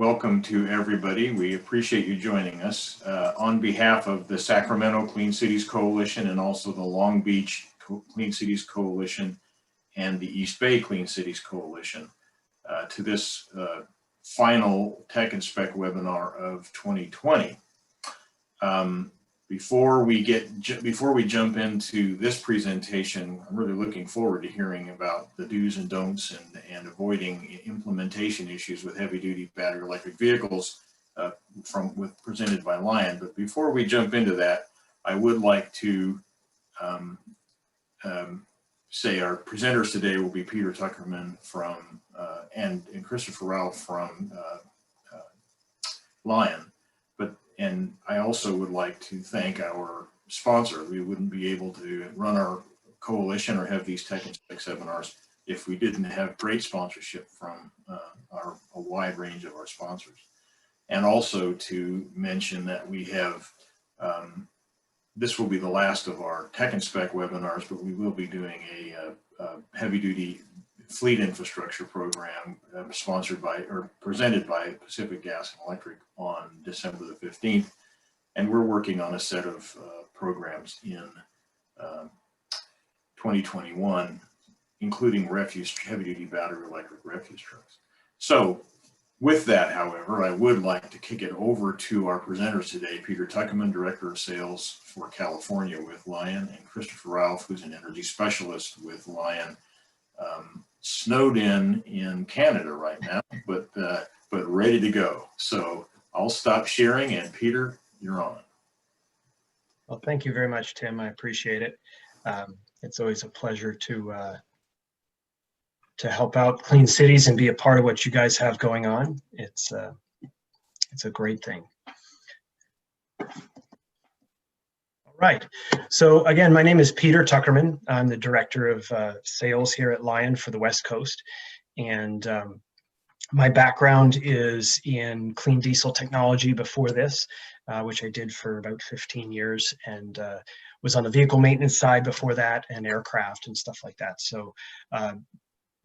Welcome to everybody. We appreciate you joining us. On behalf of the Sacramento Clean Cities Coalition and also the Long Beach Clean Cities Coalition and the East Bay Clean Cities Coalition, to this final Tech and Spec webinar of 2020. Before we jump into this presentation, I'm really looking forward to hearing about the do's and don'ts and avoiding implementation issues with heavy-duty battery electric vehicles presented by Lion. But before we jump into that, I would like to say our presenters today will be Peter Tuckerman from and Christopher Ralph from Lion. And I also would like to thank our sponsor. We wouldn't be able to run our coalition or have these Tech and Spec seminars if we didn't have great sponsorship from a wide range of our sponsors. And also to mention that we have, this will be the last of our Tech and Spec webinars, but we will be doing a heavy-duty fleet infrastructure program sponsored by or presented by Pacific Gas and Electric on December the 15th. And we're working on a set of programs in 2021, including heavy-duty battery electric refuse trucks. So with that, however, I would like to kick it over to our presenters today, Peter Tuckerman, Director of Sales for California with Lion, and Christopher Ralph, who's an energy specialist with Lion. Snowed in Canada right now, but ready to go. So I'll stop sharing, and Peter, you're on. Well, thank you very much, Tim. I appreciate it. It's always a pleasure to help out Clean Cities and be a part of what you guys have going on. It's a great thing. Right. So again, my name is Peter Tuckerman. I'm the Director of Sales here at Lion for the West Coast. And my background is in clean diesel technology before this, which I did for about 15 years, and was on the vehicle maintenance side before that, and aircraft and stuff like that. So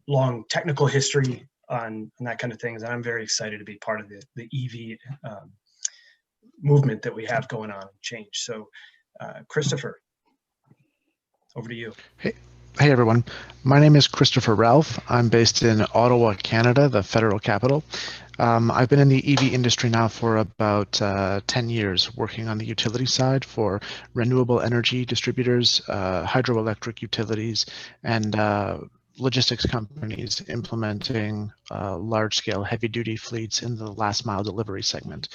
long technical history on that kind of things. And I'm very excited to be part of the EV movement that we have going on and change. So Christopher, over to you. Hey everyone. My name is Christopher Ralph. I'm based in Ottawa, Canada, the federal capital. I've been in the EV industry now for about 10 years, working on the utility side for renewable energy distributors, hydroelectric utilities, and logistics companies implementing large-scale heavy-duty fleets in the last-mile delivery segment.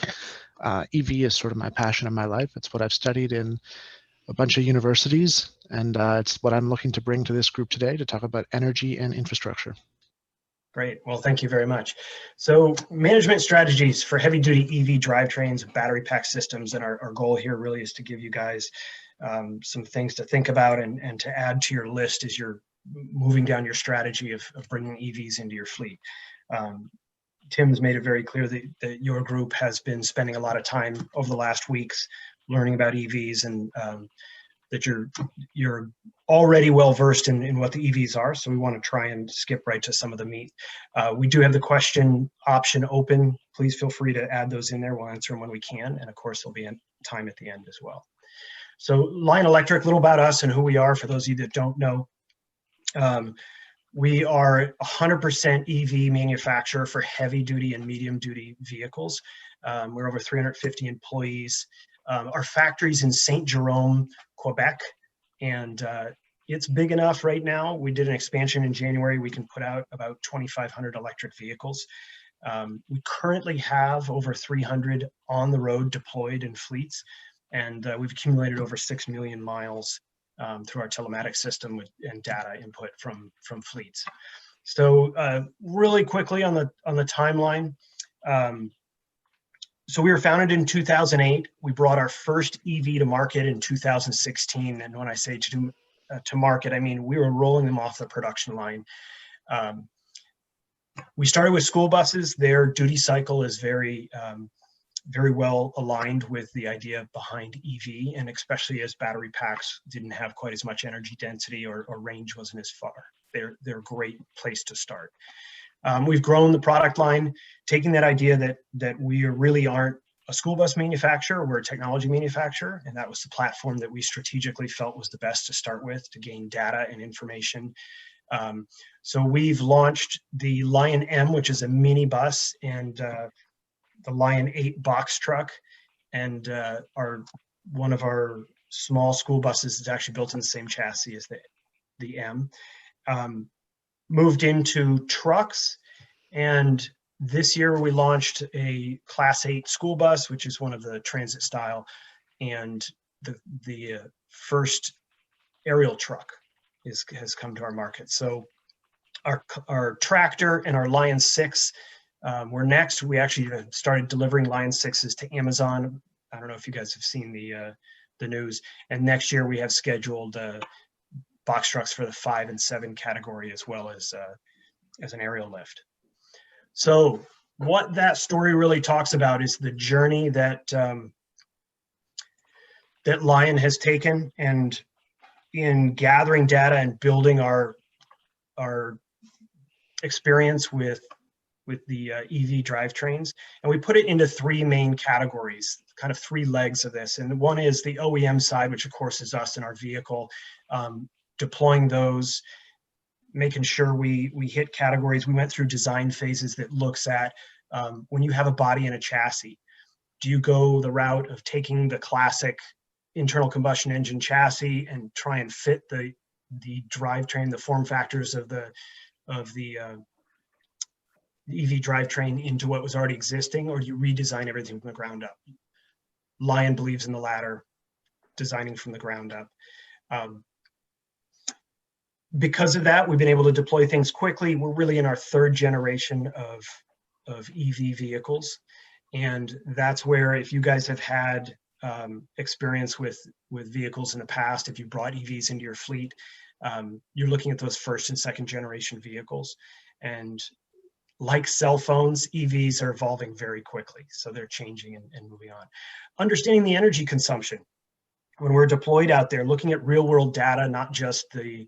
EV is sort of my passion in my life. It's what I've studied in a bunch of universities, and it's what I'm looking to bring to this group today to talk about energy and infrastructure. Great. Well, thank you very much. So management strategies for heavy-duty EV drivetrains, battery pack systems, and our goal here really is to give you guys some things to think about and to add to your list as you're moving down your strategy of bringing EVs into your fleet. Tim's made it very clear that your group has been spending a lot of time over the last weeks learning about EVs, and that you're already well versed in what the EVs are. So we want to try and skip right to some of the meat. We do have the question option open. Please feel free to add those in there. We'll answer them when we can. And of course, there'll be time at the end as well. So Lion Electric, a little about us and who we are for those of you that don't know. We are 100% EV manufacturer for heavy duty and medium duty vehicles. We're over 350 employees. Our factory's in Saint Jerome, Quebec, and it's big enough right now. We did an expansion in January. We can put out about 2,500 electric vehicles. We currently have over 300 on the road deployed in fleets, and we've accumulated over 6 million miles through our telematics system and data input from fleets. So really quickly on the timeline. So we were founded in 2008. We brought our first EV to market in 2016. And when I say to market, I mean we were rolling them off the production line. We started with school buses. Their duty cycle is very well aligned with the idea behind EV, and especially as battery packs didn't have quite as much energy density or range wasn't as far. They're a great place to start. We've grown the product line, taking that idea that we really aren't a school bus manufacturer, we're a technology manufacturer, and that was the platform that we strategically felt was the best to start with to gain data and information. So we've launched the Lion M, which is a mini bus, and the Lion 8 box truck, and one of our small school buses is actually built in the same chassis as the M. Moved into trucks, and this year we launched a Class 8 school bus, which is one of the transit style, and the first aerial truck has come to our market. So our tractor and our Lion 6 were next. We actually started delivering Lion 6s to Amazon. I don't know if you guys have seen the news. And next year we have scheduled box trucks for the 5 and 7 category, as well as an aerial lift. So what that story really talks about is the journey that that Lion has taken, and in gathering data and building our experience with the EV drivetrains. And we put it into 3 main categories, kind of 3 legs of this. And one is the OEM side, which of course is us and our vehicle, deploying those, making sure we hit categories. We went through design phases that looks at when you have a body and a chassis, do you go the route of taking the classic internal combustion engine chassis and try and fit the drivetrain, the form factors of the EV drivetrain into what was already existing, or do you redesign everything from the ground up? Lion believes in the latter, designing from the ground up. Because of that, we've been able to deploy things quickly. We're really in our 3rd generation of EV vehicles. And that's where, if you guys have had experience with vehicles in the past, if you brought EVs into your fleet, you're looking at those 1st and 2nd generation vehicles. And like cell phones, EVs are evolving very quickly. So they're changing and moving on. Understanding the energy consumption. When we're deployed out there, looking at real world data, not just the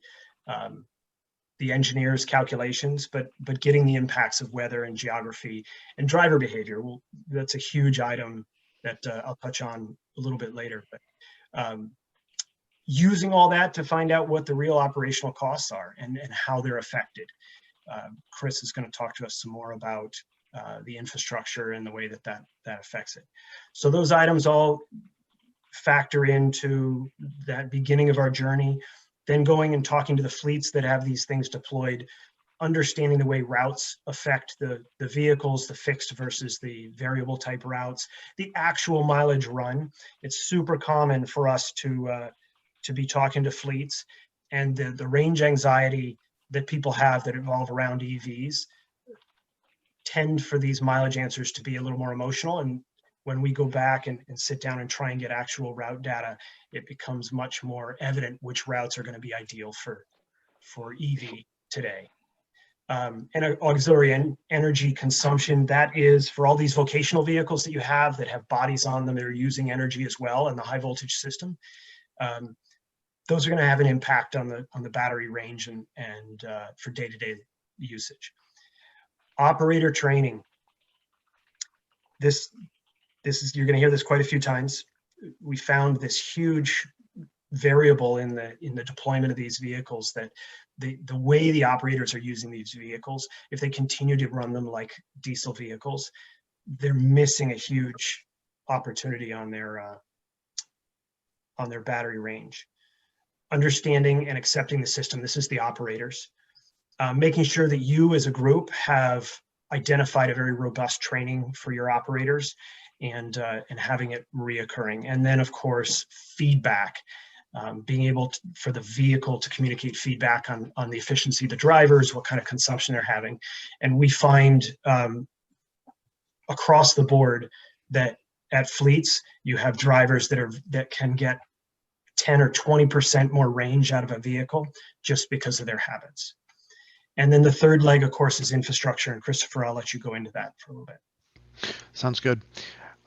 engineers' calculations, but getting the impacts of weather and geography and driver behavior. Well, that's a huge item that I'll touch on a little bit later. But using all that to find out what the real operational costs are and how they're affected. Chris is going to talk to us some more about the infrastructure and the way that affects it. So those items all factor into that beginning of our journey. Then going and talking to the fleets that have these things deployed, understanding the way routes affect the vehicles, the fixed versus the variable type routes, the actual mileage run. It's super common for us to be talking to fleets, and the range anxiety that people have that evolve around EVs tend for these mileage answers to be a little more emotional. And when we go back and sit down and try and get actual route data, it becomes much more evident which routes are going to be ideal for EV today. And auxiliary energy consumption, that is for all these vocational vehicles that you have that have bodies on them that are using energy as well in the high voltage system. Those are going to have an impact on the battery range and for day-to-day usage. Operator training. This is, you're going to hear this quite a few times. We found this huge variable in the deployment of these vehicles, that the way the operators are using these vehicles, if they continue to run them like diesel vehicles, they're missing a huge opportunity on their battery range. Understanding and accepting the system. This is the operators. Making sure that you as a group have identified a very robust training for your operators and having it reoccurring. And then of course, feedback, being able for the vehicle to communicate feedback on the efficiency of the drivers, what kind of consumption they're having. And we find across the board that at fleets, you have drivers that can get 10 or 20% more range out of a vehicle just because of their habits. And then the 3rd leg, of course, is infrastructure. And Christopher, I'll let you go into that for a little bit. Sounds good.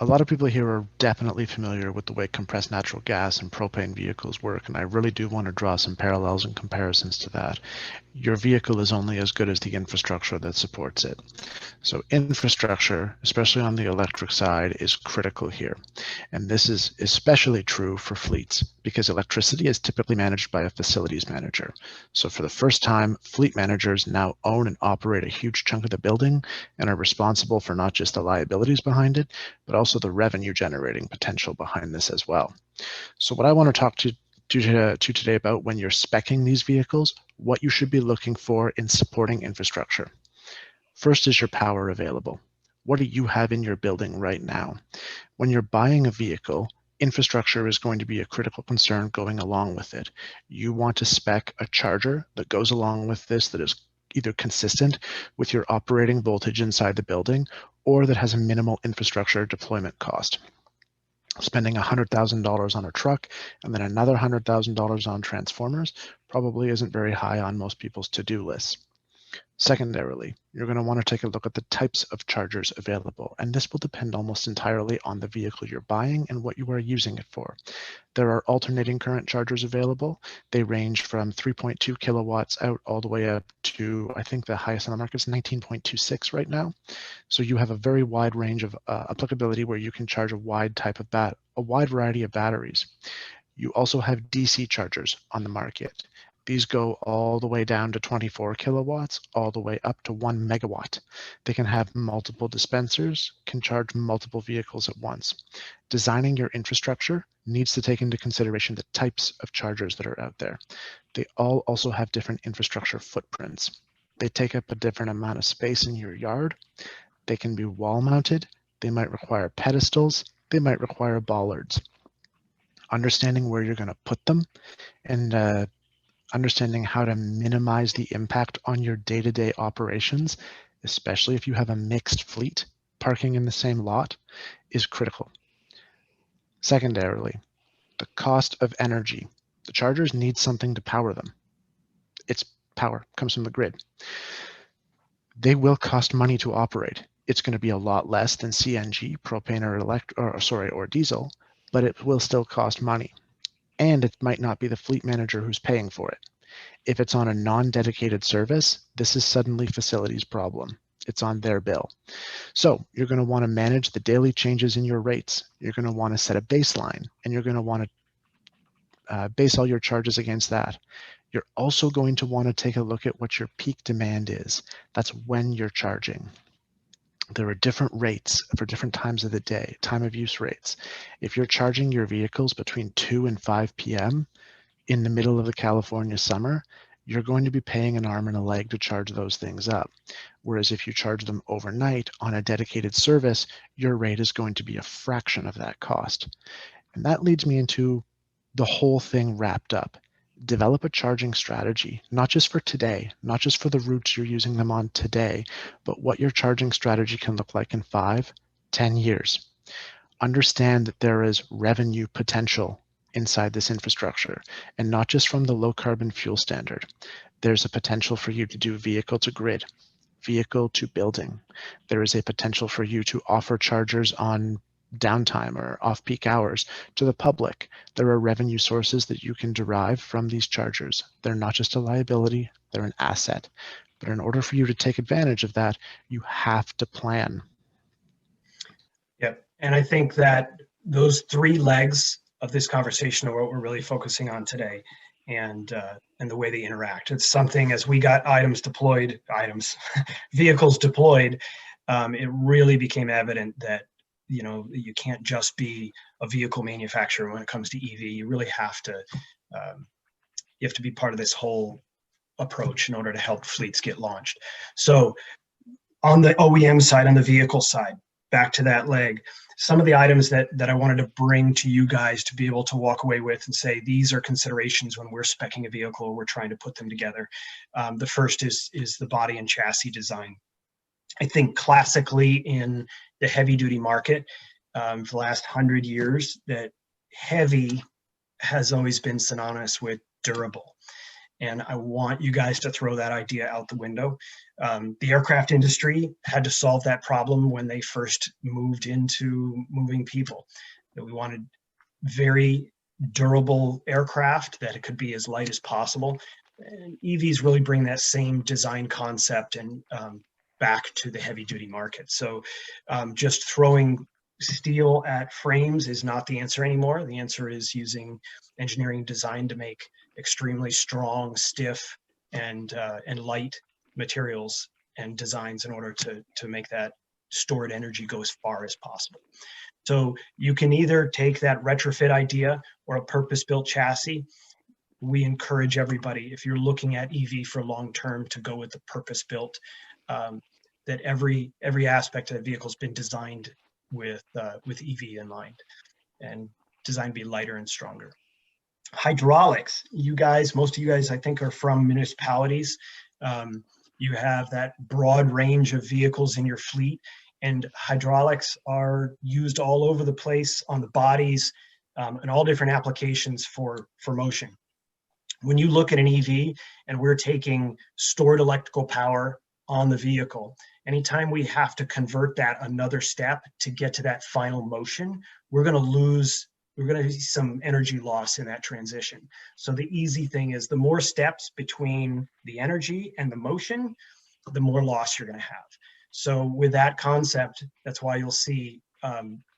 A lot of people here are definitely familiar with the way compressed natural gas and propane vehicles work, and I really do want to draw some parallels and comparisons to that. your vehicle is only as good as the infrastructure that supports it. So infrastructure, especially on the electric side, is critical here. And this is especially true for fleets because electricity is typically managed by a facilities manager. So for the first time, fleet managers now own and operate a huge chunk of the building and are responsible for not just the liabilities behind it, but also the revenue generating potential behind this as well. So what I want to talk to today about when you're speccing these vehicles, what you should be looking for in supporting infrastructure. First is your power available. What do you have in your building right now? When you're buying a vehicle, infrastructure is going to be a critical concern going along with it. You want to spec a charger that goes along with this that is either consistent with your operating voltage inside the building or that has a minimal infrastructure deployment cost. Spending $100,000 on a truck and then another $100,000 on transformers probably isn't very high on most people's to-do lists. Secondarily, you're going to want to take a look at the types of chargers available, and this will depend almost entirely on the vehicle you're buying and what you are using it for. There are alternating current chargers available. They range from 3.2 kilowatts out all the way up to, I think the highest on the market is 19.26 right now. So you have a very wide range of applicability where you can charge a wide variety of batteries. You also have DC chargers on the market. These go all the way down to 24 kilowatts, all the way up to 1 megawatt. They can have multiple dispensers, can charge multiple vehicles at once. Designing your infrastructure needs to take into consideration the types of chargers that are out there. They all also have different infrastructure footprints. They take up a different amount of space in your yard. They can be wall mounted. They might require pedestals. They might require bollards. Understanding where you're going to put them and understanding how to minimize the impact on your day-to-day operations, especially if you have a mixed fleet, parking in the same lot, is critical. Secondarily, the cost of energy. The chargers need something to power them. Its power comes from the grid. They will cost money to operate. It's going to be a lot less than CNG, propane, or diesel, but it will still cost money. And it might not be the fleet manager who's paying for it. If it's on a non-dedicated service, this is suddenly facilities problem. It's on their bill. So you're going to want to manage the daily changes in your rates. You're going to want to set a baseline, and you're going to want to base all your charges against that. You're also going to want to take a look at what your peak demand is. That's when you're charging. There are different rates for different times of the day, time of use rates. If you're charging your vehicles between 2 and 5 p.m., in the middle of the California summer, you're going to be paying an arm and a leg to charge those things up. Whereas if you charge them overnight on a dedicated service, your rate is going to be a fraction of that cost. And that leads me into the whole thing wrapped up. Develop a charging strategy, not just for today, not just for the routes you're using them on today, but what your charging strategy can look like in 5, 10 years. Understand that there is revenue potential inside this infrastructure, and not just from the low carbon fuel standard. There's a potential for you to do vehicle to grid, vehicle to building. There is a potential for you to offer chargers on downtime or off-peak hours to the public. There are revenue sources that you can derive from these chargers. They're not just a liability, they're an asset. But in order for you to take advantage of that, you have to plan. Yep. And I think that those 3 legs of this conversation are what we're really focusing on today, and the way they interact. It's something, as we got vehicles deployed, it really became evident that, you can't just be a vehicle manufacturer when it comes to EV. You really have to, be part of this whole approach in order to help fleets get launched. So on the OEM side, on the vehicle side, back to that leg, some of the items that I wanted to bring to you guys to be able to walk away with and say, these are considerations when we're speccing a vehicle or we're trying to put them together. The first is the body and chassis design. I think classically in the heavy duty market, for the last 100 years, that heavy has always been synonymous with durable. And I want you guys to throw that idea out the window. The aircraft industry had to solve that problem when they first moved into moving people. That we wanted very durable aircraft, that it could be as light as possible. And EVs really bring that same design concept and back to the heavy duty market. So just throwing steel at frames is not the answer anymore. The answer is using engineering design to make extremely strong, stiff, and light materials and designs in order to make that stored energy go as far as possible. So you can either take that retrofit idea or a purpose-built chassis. We encourage everybody, if you're looking at EV for long-term, to go with the purpose-built, that every aspect of the vehicle has been designed with EV in mind and designed to be lighter and stronger. Hydraulics, most of you guys, I think, are from municipalities. You have that broad range of vehicles in your fleet, and hydraulics are used all over the place on the bodies and all different applications for motion. When you look at an EV and we're taking stored electrical power on the vehicle, anytime we have to convert that another step to get to that final motion, we're going to see some energy loss in that transition. So the easy thing is, the more steps between the energy and the motion, the more loss you're going to have. So with that concept, that's why you'll see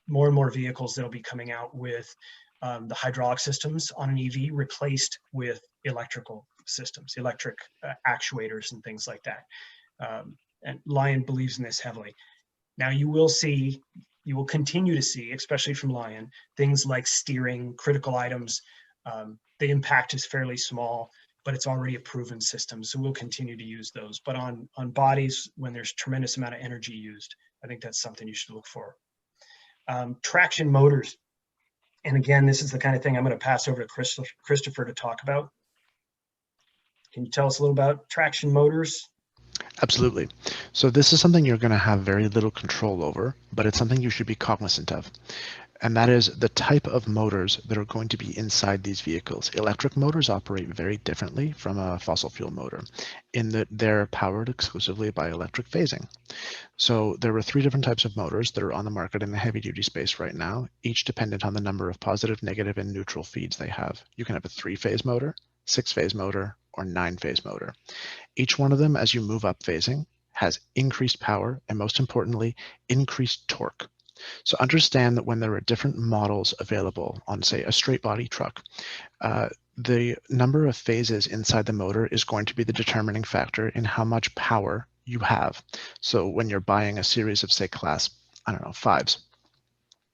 more and more vehicles that'll be coming out with the hydraulic systems on an EV replaced with electrical systems, electric actuators and things like that. And Lion believes in this heavily. Now you will continue to see, especially from Lion, things like steering, critical items. The impact is fairly small, but it's already a proven system. So we'll continue to use those. But on bodies, when there's tremendous amount of energy used, I think that's something you should look for. Traction motors. And again, this is the kind of thing I'm going to pass over to Christopher to talk about. Can you tell us a little about traction motors? Absolutely. So this is something you're going to have very little control over, but it's something you should be cognizant of. And that is the type of motors that are going to be inside these vehicles. Electric motors operate very differently from a fossil fuel motor in that they're powered exclusively by electric phasing. So there are 3 different types of motors that are on the market in the heavy duty space right now, each dependent on the number of positive, negative, and neutral feeds they have. You can have a 3-phase motor, 6-phase motor, or 9-phase motor. Each one of them, as you move up phasing, has increased power and, most importantly, increased torque. So understand that when there are different models available on, say, a straight body truck, the number of phases inside the motor is going to be the determining factor in how much power you have. So when you're buying a series of, say, class, 5s,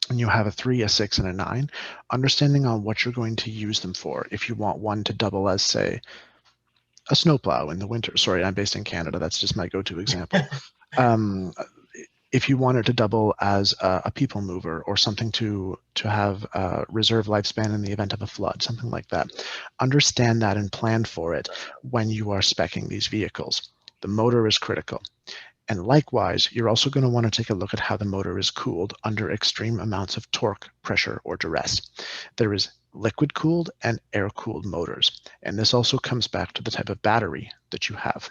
and you have a 3, a 6, and a 9, understanding on what you're going to use them for. If you want one to double as, say, a snowplow in the winter. Sorry, I'm based in Canada. That's just my go-to example. If you want it to double as a people mover or something to have reserve lifespan in the event of a flood, something like that, understand that and plan for it when you are speccing these vehicles. The motor is critical. And likewise, you're also going to want to take a look at how the motor is cooled under extreme amounts of torque, pressure, or duress. There is liquid-cooled and air-cooled motors, and this also comes back to the type of battery that you have.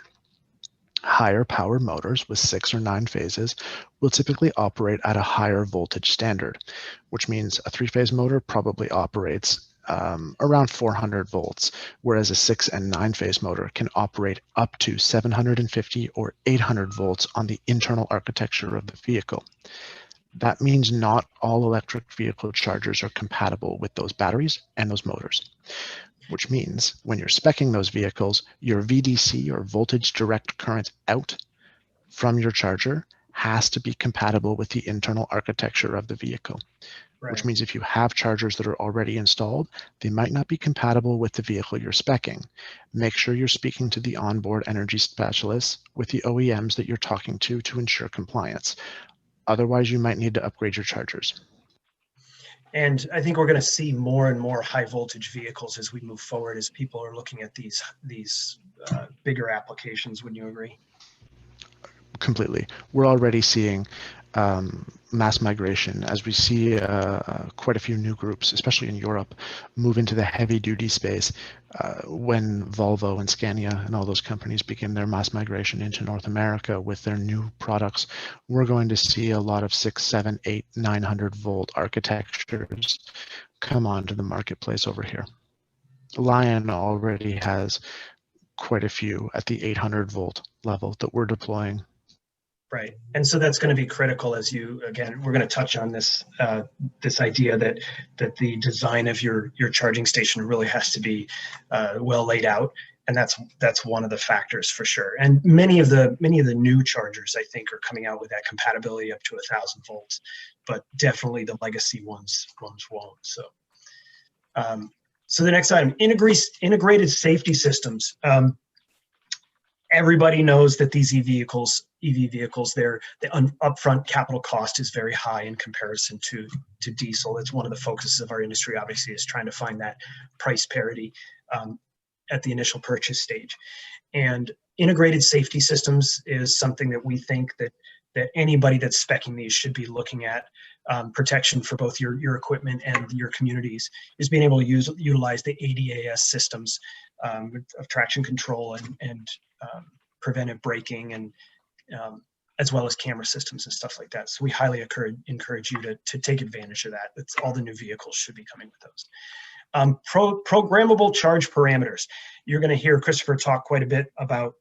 Higher power motors with 6 or 9 phases will typically operate at a higher voltage standard, which means a 3-phase motor probably operates around 400 volts, whereas a 6 and 9-phase motor can operate up to 750 or 800 volts on the internal architecture of the vehicle. That means not all electric vehicle chargers are compatible with those batteries and those motors, which means when you're speccing those vehicles, your VDC or voltage direct current out from your charger has to be compatible with the internal architecture of the vehicle. Right. Which means if you have chargers that are already installed, they might not be compatible with the vehicle you're speccing. Make sure you're speaking to the onboard energy specialists with the OEMs that you're talking to ensure compliance. Otherwise, you might need to upgrade your chargers. And I think we're going to see more and more high voltage vehicles as we move forward, as people are looking at these bigger applications. Wouldn't you agree? Completely. We're already seeing mass migration as we see quite a few new groups, especially in Europe, move into the heavy duty space when Volvo and Scania and all those companies begin their mass migration into North America with their new products. We're going to see a lot of 6, 7, 8, 900 volt architectures come onto the marketplace over here. Lion already has quite a few at the 800 volt level that we're deploying. Right. And so that's going to be critical as you, again, we're going to touch on this, this idea that the design of your charging station really has to be well laid out. And that's one of the factors for sure. And many of the new chargers, I think, are coming out with that compatibility up to 1,000 volts, but definitely the legacy ones won't. So, so the next item, integrated safety systems. Everybody knows that these EV vehicles, the upfront capital cost is very high in comparison to diesel. It's one of the focuses of our industry, obviously, is trying to find that price parity at the initial purchase stage. And integrated safety systems is something that we think that anybody that's speccing these should be looking at. Protection for both your equipment and your communities is being able to utilize the ADAS systems of traction control and preventive braking and as well as camera systems and stuff like that. So we highly encourage you to take advantage of that. That's all the new vehicles should be coming with those. Programmable charge parameters. You're going to hear Christopher talk quite a bit about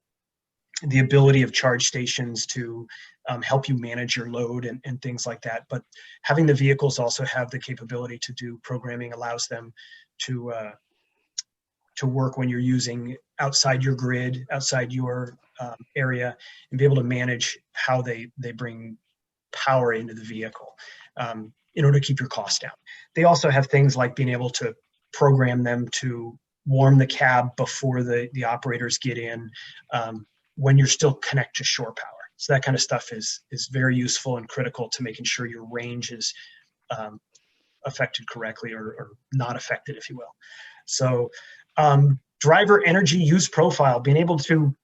the ability of charge stations to help you manage your load and things like that. But having the vehicles also have the capability to do programming allows them to work when you're using outside your grid, outside your area, and be able to manage how they bring power into the vehicle in order to keep your costs down. They also have things like being able to program them to warm the cab before the operators get in when you're still connected to shore power. So that kind of stuff is very useful and critical to making sure your range is affected correctly or not affected, if you will. So driver energy use profile, being able to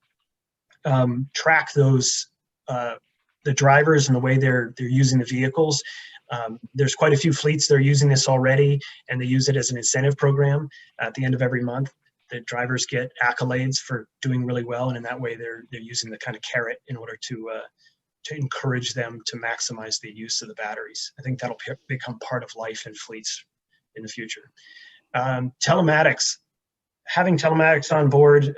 track those the drivers and the way they're using the vehicles. There's quite a few fleets that are using this already, and they use it as an incentive program at the end of every month. The drivers get accolades for doing really well, and in that way they're using the kind of carrot in order to encourage them to maximize the use of the batteries. I think that'll become part of life in fleets in the future. Telematics. Having telematics on board,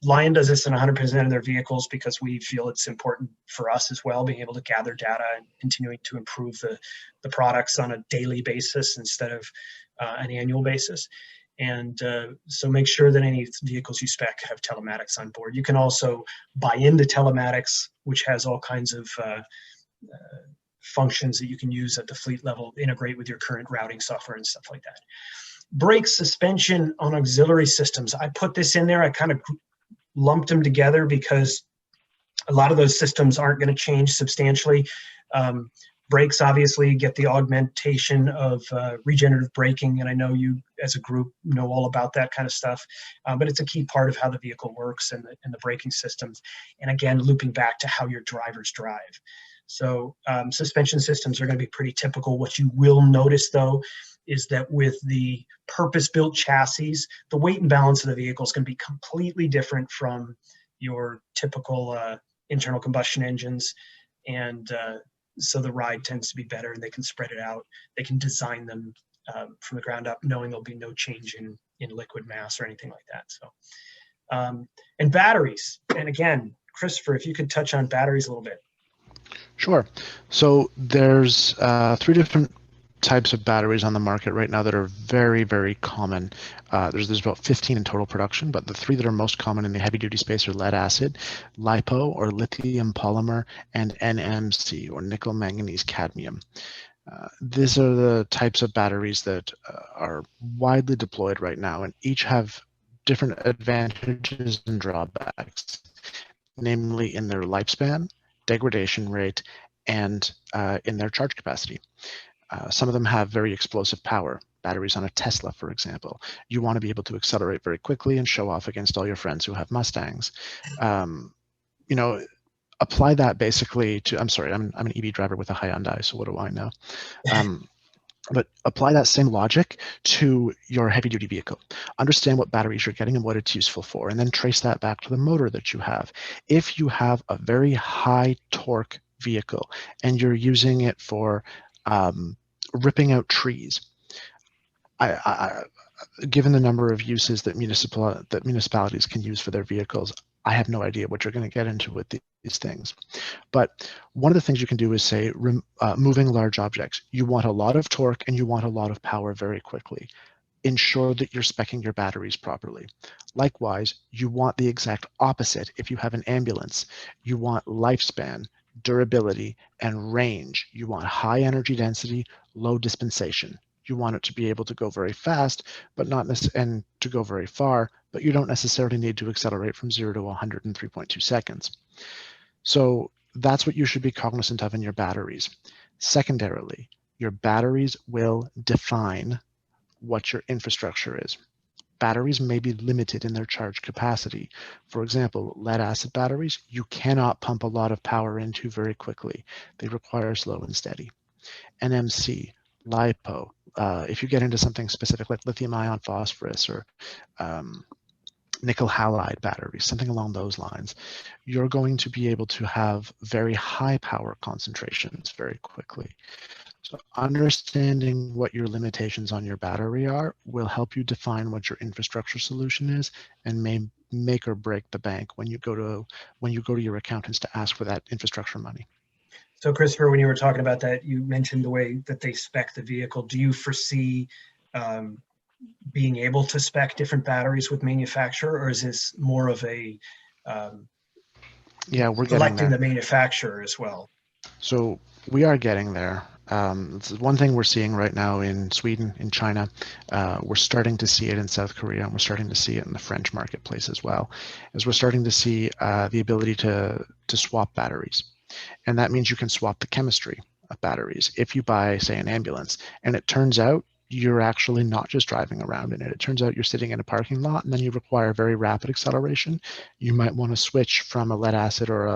Lion does this in 100% of their vehicles because we feel it's important for us as well, being able to gather data and continuing to improve the products on a daily basis instead of an annual basis. And so make sure that any vehicles you spec have telematics on board. You can also buy into telematics, which has all kinds of functions that you can use at the fleet level, integrate with your current routing software and stuff like that. Brake, suspension on auxiliary systems. I put this in there. I kind of lumped them together because a lot of those systems aren't going to change substantially. Brakes obviously get the augmentation of regenerative braking, and I know you as a group know all about that kind of stuff, but it's a key part of how the vehicle works and the braking systems. And again, looping back to how your drivers drive. So suspension systems are going to be pretty typical. What you will notice though is that with the purpose-built chassis, the weight and balance of the vehicle is going to be completely different from your typical internal combustion engines. And so the ride tends to be better, and they can spread it out. They can design them from the ground up, knowing there'll be no change in liquid mass or anything like that. So, and batteries. And again, Christopher, if you could touch on batteries a little bit. Sure. So there's 3 different types of batteries on the market right now that are very, very common. There's about 15 in total production, but the 3 that are most common in the heavy duty space are lead acid, LiPo or lithium polymer, and NMC or nickel manganese cadmium. These are the types of batteries that are widely deployed right now, and each have different advantages and drawbacks, namely in their lifespan, degradation rate, and in their charge capacity. Some of them have very explosive power. Batteries on a Tesla, for example. You want to be able to accelerate very quickly and show off against all your friends who have Mustangs. You know, apply that basically to, I'm sorry, I'm an EV driver with a Hyundai, so what do I know? But apply that same logic to your heavy duty vehicle. Understand what batteries you're getting and what it's useful for, and then trace that back to the motor that you have. If you have a very high torque vehicle and you're using it for ripping out trees, given the number of uses that municipalities can use for their vehicles, I have no idea what you're going to get into with these things. But one of the things you can do is say moving large objects. You want a lot of torque and you want a lot of power very quickly. Ensure that you're speccing your batteries properly. Likewise, you want the exact opposite if you have an ambulance. You want lifespan, durability, and range. You want high energy density, low dispensation. You want it to be able to go very fast, but not and to go very far, but you don't necessarily need to accelerate from 0 to 100 in 3.2 seconds. So that's what you should be cognizant of in your batteries. Secondarily, your batteries will define what your infrastructure is. Batteries may be limited in their charge capacity. For example, lead acid batteries, you cannot pump a lot of power into very quickly. They require slow and steady. NMC, LiPo, if you get into something specific like lithium ion phosphorus or nickel halide batteries, something along those lines, you're going to be able to have very high power concentrations very quickly. So understanding what your limitations on your battery are will help you define what your infrastructure solution is and may make or break the bank when you go to your accountants to ask for that infrastructure money. So Christopher, when you were talking about that, you mentioned the way that they spec the vehicle. Do you foresee being able to spec different batteries with manufacturer, or is this more of a yeah, we're selecting the manufacturer as well? So we are getting there. One thing we're seeing right now in Sweden, in China, we're starting to see it in South Korea, and we're starting to see it in the French marketplace as well, as we're starting to see the ability to swap batteries. And that means you can swap the chemistry of batteries. If you buy, say, an ambulance, and it turns out you're actually not just driving around in it. It turns out you're sitting in a parking lot, and then you require very rapid acceleration. You might want to switch from a lead acid or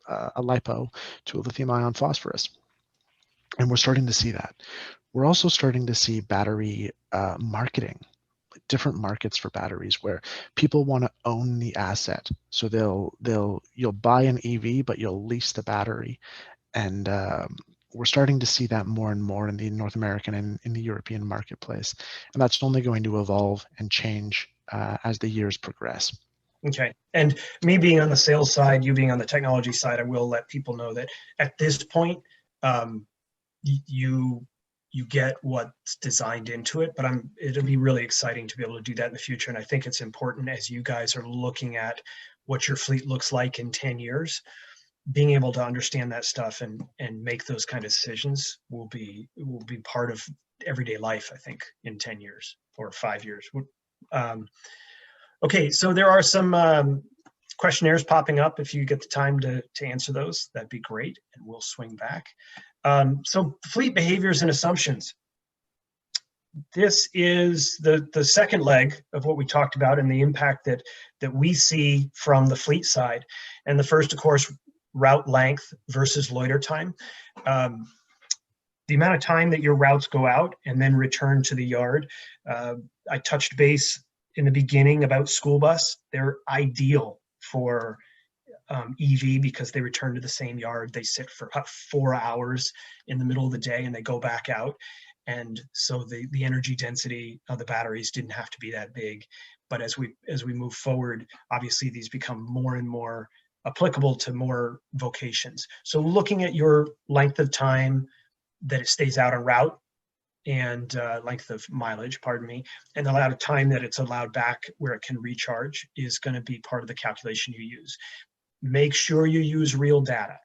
a LiPo to a lithium ion phosphorus. And we're starting to see that. We're also starting to see battery marketing, different markets for batteries where people want to own the asset. So you'll buy an EV, but you'll lease the battery. And we're starting to see that more and more in the North American and in the European marketplace. And that's only going to evolve and change as the years progress. Okay. And me being on the sales side, you being on the technology side, I will let people know that at this point, you get what's designed into it, but it'll be really exciting to be able to do that in the future. And I think it's important as you guys are looking at what your fleet looks like in 10 years, being able to understand that stuff and make those kind of decisions will be part of everyday life, I think, in 10 years or 5 years. Okay, so there are some questionnaires popping up. If you get the time to answer those, that'd be great, and we'll swing back. So fleet behaviors and assumptions. This is the second leg of what we talked about and the impact that we see from the fleet side. And the first, of course, route length versus loiter time. The amount of time that your routes go out and then return to the yard. I touched base in the beginning about school bus. They're ideal for EV because they return to the same yard. They sit for about 4 hours in the middle of the day and they go back out. And so the energy density of the batteries didn't have to be that big. But as we move forward, obviously these become more and more applicable to more vocations. So looking at your length of time that it stays out on route and length of mileage, pardon me, and the amount of time that it's allowed back where it can recharge is going to be part of the calculation you use. Make sure you use real data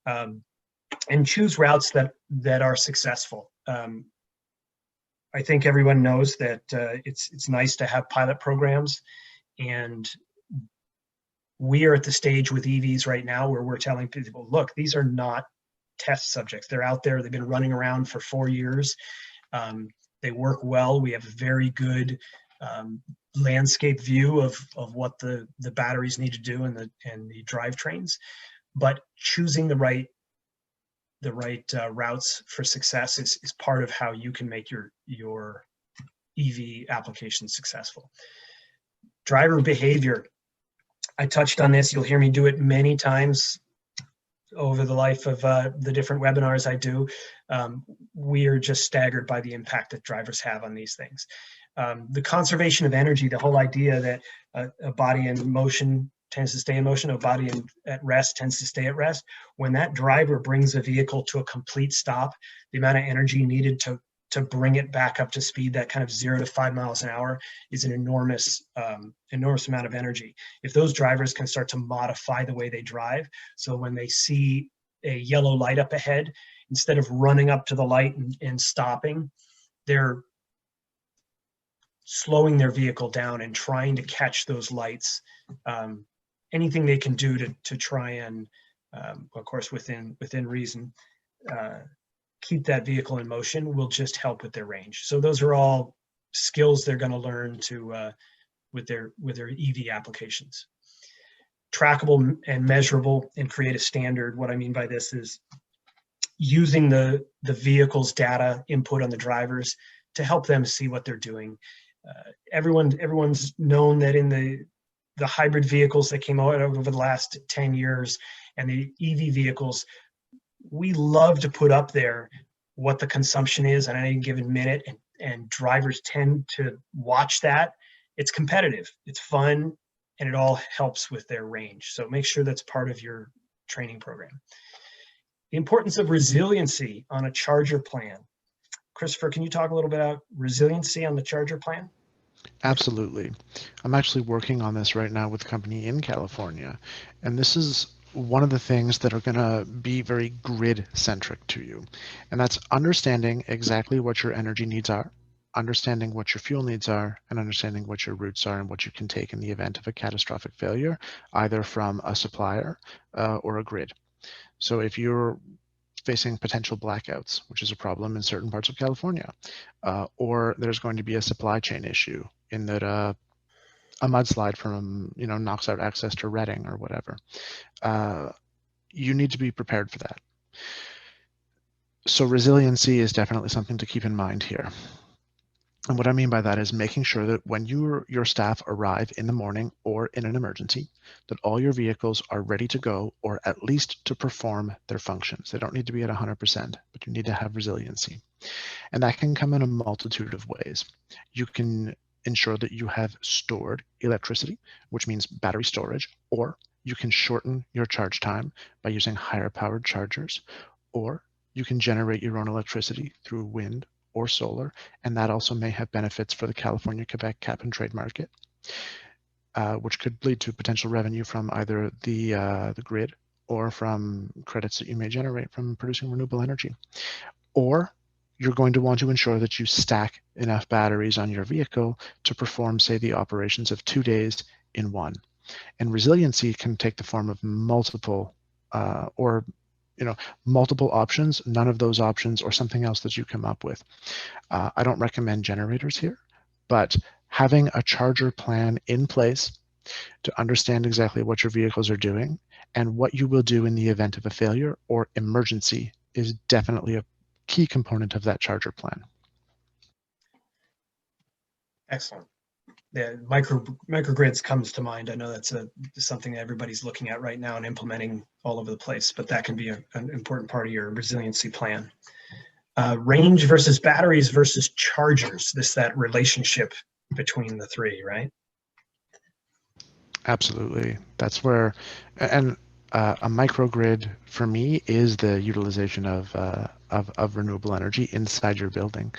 and choose routes that are successful. I think everyone knows that it's nice to have pilot programs, and we are at the stage with EVs right now where we're telling people, look, these are not test subjects. They're out there. They've been running around for 4 years. They work well. We have a very good landscape view of what the batteries need to do and the drivetrains. But choosing the right routes for success is part of how you can make your EV application successful. Driver behavior. I touched on this. You'll hear me do it many times over the life of the different webinars I do. We are just staggered by the impact that drivers have on these things. The conservation of energy, the whole idea that a body in motion tends to stay in motion, a body at rest tends to stay at rest. When that driver brings a vehicle to a complete stop, the amount of energy needed to bring it back up to speed, that kind of 0 to 5 miles an hour, is an enormous amount of energy. If those drivers can start to modify the way they drive, so when they see a yellow light up ahead, instead of running up to the light and stopping, they're slowing their vehicle down and trying to catch those lights. Anything they can do to try and, of course, within reason, keep that vehicle in motion will just help with their range. So those are all skills they're going to learn with their EV applications. Trackable and measurable, and create a standard. What I mean by this is using the vehicle's data input on the drivers to help them see what they're doing. Everyone's known that in the hybrid vehicles that came out over the last 10 years and the EV vehicles, we love to put up there what the consumption is on any given minute, and drivers tend to watch that. It's competitive, it's fun, and it all helps with their range. So make sure that's part of your training program. The importance of resiliency on a charger plan. Christopher, can you talk a little bit about resiliency on the charger plan? Absolutely. I'm actually working on this right now with a company in California, and this is one of the things that are going to be very grid centric to you. And that's understanding exactly what your energy needs are, understanding what your fuel needs are, and understanding what your routes are and what you can take in the event of a catastrophic failure, either from a supplier or a grid. So if you're facing potential blackouts, which is a problem in certain parts of California, or there's going to be a supply chain issue in that a mudslide from knocks out access to Reading or whatever, you need to be prepared for that. So resiliency is definitely something to keep in mind here. And what I mean by that is making sure that when your staff arrive in the morning or in an emergency, that all your vehicles are ready to go, or at least to perform their functions. They don't need to be at 100%, but you need to have resiliency. And that can come in a multitude of ways. You can ensure that you have stored electricity, which means battery storage, or you can shorten your charge time by using higher powered chargers, or you can generate your own electricity through wind or solar, and that also may have benefits for the California-Quebec cap and trade market, which could lead to potential revenue from either the grid or from credits that you may generate from producing renewable energy. Or you're going to want to ensure that you stack enough batteries on your vehicle to perform, say, the operations of 2 days in one. And resiliency can take the form of multiple multiple options, none of those options, or something else that you come up with. I don't recommend generators here, but having a charger plan in place to understand exactly what your vehicles are doing and what you will do in the event of a failure or emergency is definitely a key component of that charger plan. Excellent. The microgrids comes to mind. I know that's something that everybody's looking at right now and implementing all over the place, but that can be an important part of your resiliency plan. Range versus batteries versus chargers, that relationship between the three, right? Absolutely. That's where, and a microgrid for me is the utilization of renewable energy inside your building.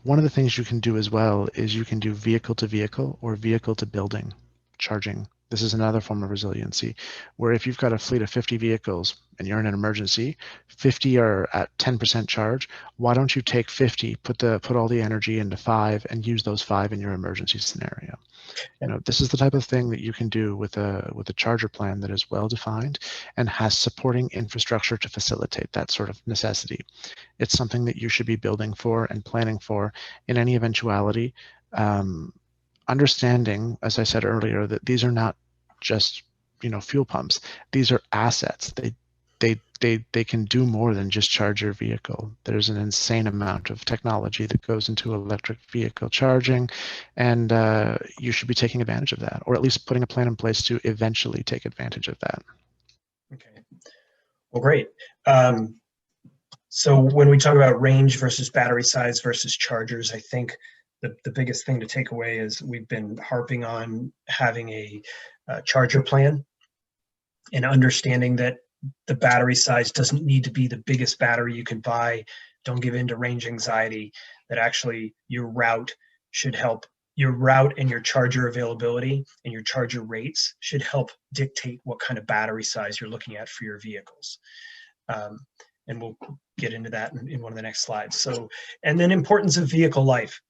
One of the things you can do as well is you can do vehicle to vehicle or vehicle to building charging. This is another form of resiliency, where if you've got a fleet of 50 vehicles and you're in an emergency, 50 are at 10% charge. Why don't you take 50, put all the energy into 5, and use those 5 in your emergency scenario? This is the type of thing that you can do with a charger plan that is well defined and has supporting infrastructure to facilitate that sort of necessity. It's something that you should be building for and planning for in any eventuality. Understanding, as I said earlier, that these are not just fuel pumps. These are assets. They can do more than just charge your vehicle. There's an insane amount of technology that goes into electric vehicle charging, and you should be taking advantage of that, or at least putting a plan in place to eventually take advantage of that. Okay. Well, great. So when we talk about range versus battery size versus chargers, I think the biggest thing to take away is we've been harping on having a charger plan and understanding that the battery size doesn't need to be the biggest battery you can buy. Don't give in to range anxiety, that actually your route should help. Your route and your charger availability and your charger rates should help dictate what kind of battery size you're looking at for your vehicles. And we'll get into that in one of the next slides. So, and then importance of vehicle life.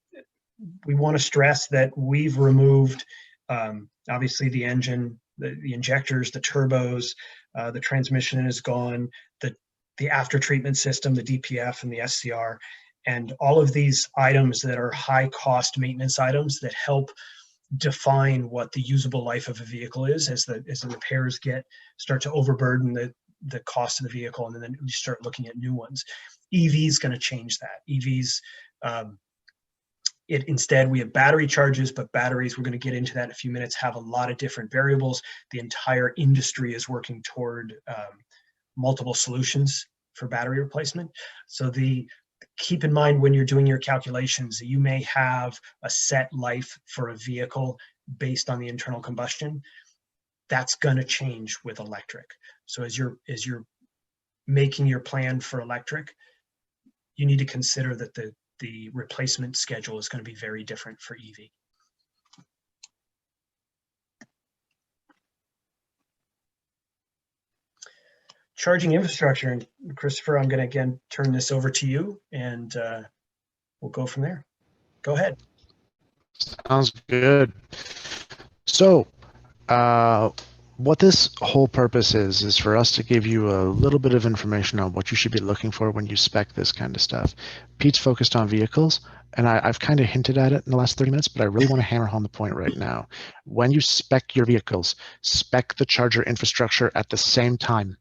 We want to stress that we've removed, obviously, the engine, the injectors, the turbos, the transmission is gone, the after treatment system, the DPF and the SCR, and all of these items that are high cost maintenance items that help define what the usable life of a vehicle is as the repairs start to overburden the cost of the vehicle, and then you start looking at new ones. EV is going to change that. EVs, instead we have battery charges, but batteries, we're going to get into that in a few minutes, have a lot of different variables. The entire industry is working toward multiple solutions for battery replacement. So keep in mind when you're doing your calculations, you may have a set life for a vehicle based on the internal combustion. That's going to change with electric. So as you're making your plan for electric, you need to consider that the replacement schedule is going to be very different for EV. Charging infrastructure, and Christopher, I'm going to again turn this over to you, and we'll go from there. Go ahead. Sounds good. So, what this whole purpose is for us to give you a little bit of information on what you should be looking for when you spec this kind of stuff. Pete's focused on vehicles, and I've kind of hinted at it in the last 30 minutes, but I really want to hammer home the point right now. When you spec your vehicles, spec the charger infrastructure at the same time.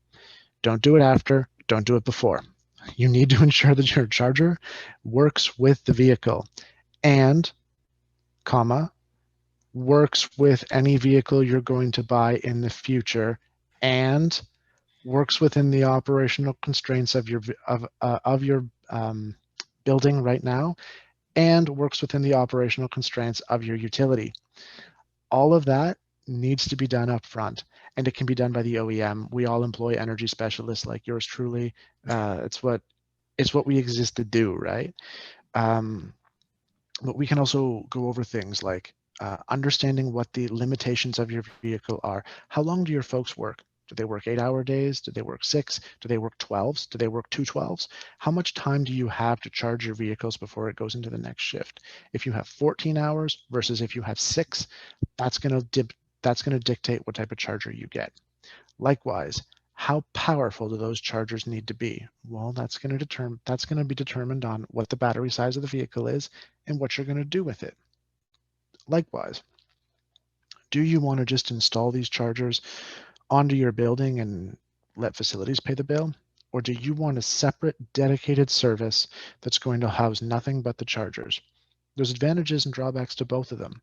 Don't do it after, don't do it before. You need to ensure that your charger works with the vehicle and, works with any vehicle you're going to buy in the future and works within the operational constraints of your building right now and works within the operational constraints of your utility. All of that needs to be done up front, and it can be done by the OEM. We all employ energy specialists like yours truly. It's what we exist to do, right? But we can also go over things like understanding what the limitations of your vehicle are. How long do your folks work? Do they work 8-hour days? Do they work 6? Do they work 12s? Do they work 2 12s? How much time do you have to charge your vehicles before it goes into the next shift? If you have 14 hours versus if you have 6, that's going to dictate what type of charger you get. Likewise, how powerful do those chargers need to be? Well, that's going to be determined on what the battery size of the vehicle is and what you're going to do with it. Likewise, do you want to just install these chargers onto your building and let facilities pay the bill? Or do you want a separate dedicated service that's going to house nothing but the chargers? There's advantages and drawbacks to both of them,